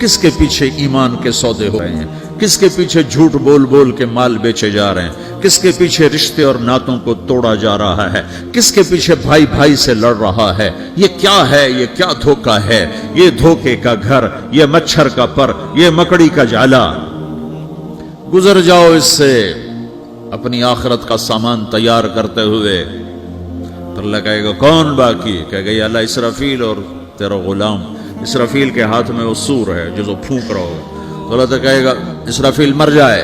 کس کے پیچھے ایمان کے سودے ہو رہے ہیں، کس کے پیچھے جھوٹ بول بول کے مال بیچے جا رہے ہیں، کس کے پیچھے رشتے اور ناتوں کو توڑا جا رہا ہے، کس کے پیچھے بھائی بھائی سے لڑ رہا ہے۔ یہ کیا ہے؟ یہ کیا دھوکہ ہے؟ یہ دھوکے کا گھر، یہ مچھر کا پر، یہ مکڑی کا جالا۔ گزر جاؤ اس سے اپنی آخرت کا سامان تیار کرتے ہوئے۔ تو اللہ کہے گا کون باقی؟ کہے گا یا اللہ اسرافیل اور تیرا غلام۔ اسرافیل کے ہاتھ میں وہ سور ہے جو پھونک رہا ہو، تو اللہ تو کہے گا اسرافیل مر جائے۔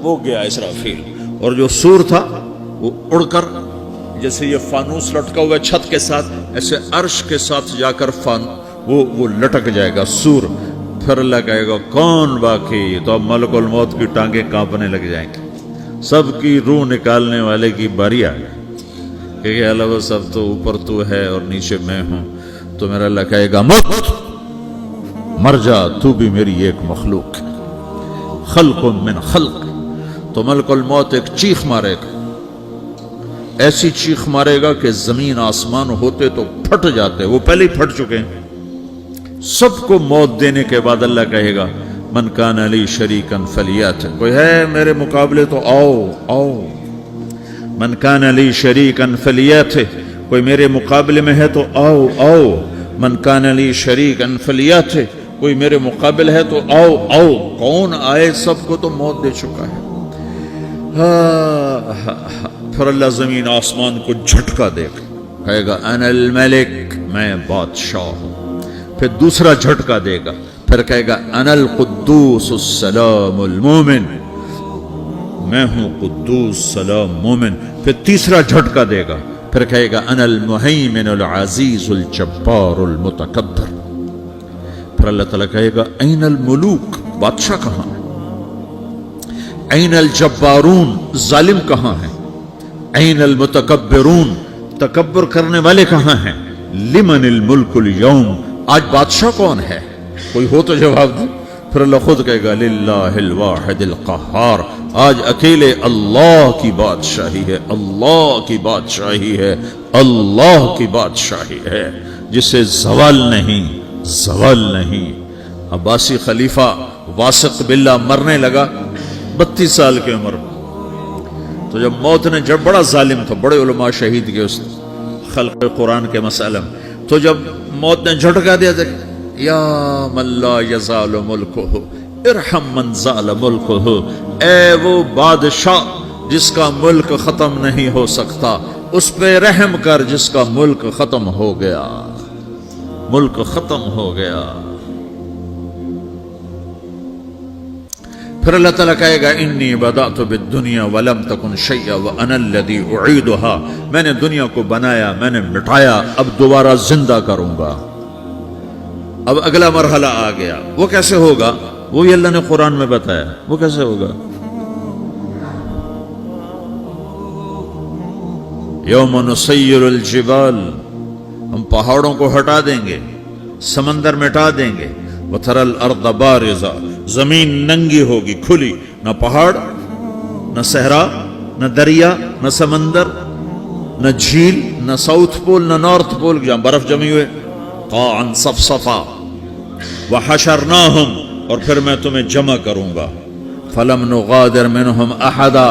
وہ گیا اسرافیل، اور جو سور تھا وہ اڑ کر جیسے یہ فانوس لٹکا ہوا چھت کے ساتھ، ایسے عرش کے ساتھ جا کر وہ لٹک جائے گا سور۔ پھر اللہ کہے گا کون باقی؟ تو اب ملک الموت کی ٹانگیں کانپنے لگ جائیں گی، سب کی روح نکالنے والے کی باری آ گئی کہ اللہ وہ سب تو اوپر تو ہے اور نیچے میں ہوں۔ تو میرا اللہ کہے گا موت مر جا، تو بھی میری ایک مخلوق ہے، خلق من خلق۔ تو ملک الموت ایک چیخ مارے گا، ایسی چیخ مارے گا کہ زمین آسمان ہوتے تو پھٹ جاتے، وہ پہلے ہی پھٹ چکے ہیں۔ سب کو موت دینے کے بعد اللہ کہے گا من کان علی شریکن فلیات، کوئی ہے میرے مقابلے تو آؤ آؤ۔ من کان علی شریکن فلیات، کوئی میرے مقابلے میں ہے تو آؤ آؤ۔ من کان علی شریکن فلیات، کوئی میرے مقابل ہے تو آؤ آؤ۔ کون آئے؟ سب کو تو موت دے چکا ہے۔ پھر اللہ زمین آسمان کو جھٹکا دے گا، کہے گا انا الملک، میں بادشاہ ہوں۔ پھر دوسرا جھٹکا دے گا، پھر کہے گا انا القدوس السلام المومن، میں ہوں قدوس سلام مومن۔ پھر تیسرا جھٹکا دے گا، پھر کہے گا انا المہیمن العزیز الجبار المتکبر۔ پھر اللہ تعالیٰ کہے گا این الملوک، بادشاہ کہاں ہے؟ این الجبارون، ظالم کہاں ہے؟ این المتکبرون، تکبر کرنے والے کہاں ہیں؟ لمن الملک اليوم، آج بادشاہ کون ہے؟ کوئی ہو تو جواب دے۔ پھر اللہ خود کہے گا للہ الواحد القہار، آج اکیلے اللہ کی بادشاہی ہے، اللہ کی بادشاہی ہے، اللہ کی بادشاہی ہے، جسے زوال نہیں، زوال نہیں۔ عباسی خلیفہ واثق باللہ مرنے لگا 32 سال کی عمر میں، تو جب موت نے، جب بڑا ظالم تھا، بڑے علماء شہید کے اس خلق قرآن کے مسئلہ میں، تو جب موت نے جھٹکا دیا یا من لا یزال ملکہ ارحم من زال ملکہ، اے وہ بادشاہ جس کا ملک ختم نہیں ہو سکتا، اس پہ رحم کر جس کا ملک ختم ہو گیا، ملک ختم ہو گیا۔ پھر اللہ تعالیٰ کہے گا انی بدأت بالدنیا ولم تکن شیئا وانا الذی اعیدها، میں نے دنیا کو بنایا، میں نے مٹایا، اب دوبارہ زندہ کروں گا۔ اب اگلا مرحلہ آ گیا، وہ کیسے ہوگا؟ وہی اللہ نے قرآن میں بتایا، وہ کیسے ہوگا؟ یوم نسیر الجبال، ہم پہاڑوں کو ہٹا دیں گے، سمندر مٹا دیں گے، وتری الارض بارزہ، زمین ننگی ہوگی، کھلی، نہ پہاڑ، نہ صحرا، نہ دریا، نہ سمندر، نہ جھیل، نہ ساؤتھ پول، نہ نارتھ پول جہاں برف جمی ہوئے، قاعا صفصفا، وحشرناہم، اور پھر میں تمہیں جمع کروں گا، فلم نغادر منہم احدا،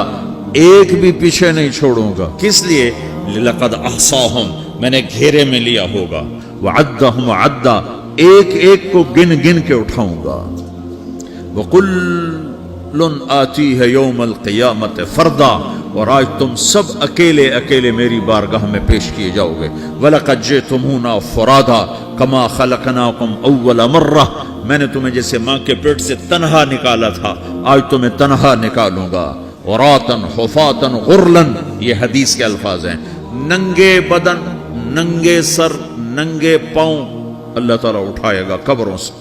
ایک بھی پیچھے نہیں چھوڑوں گا۔ کس لیے؟ لقد احصاہم، میں نے گھیرے میں لیا ہوگا، وعدہم عدا، ایک ایک کو گن گن کے اٹھاؤں گا، وَكُلٌّ آتِيهَ يَوْمَ الْقِيَامَةِ فَرْدًا، اور آج تم سب اکیلے اکیلے میری بارگاہ میں پیش کیے جاؤ گے۔ وَلَقَدْ جِئْتُمُونَا فُرَادًا كَمَا خَلَقْنَاكُمْ أَوَّلَ مَرَّةٍ، میں نے تمہیں جیسے ماں کے پیٹ سے تنہا نکالا تھا، آج تمہیں تنہا نکالوں گا۔ عُرَاةً حُفَاةً غُرْلًا، یہ حدیث کے الفاظ ہیں، ننگے بدن، ننگے سر، ننگے پاؤں اللہ تعالیٰ اٹھائے گا قبروں سے۔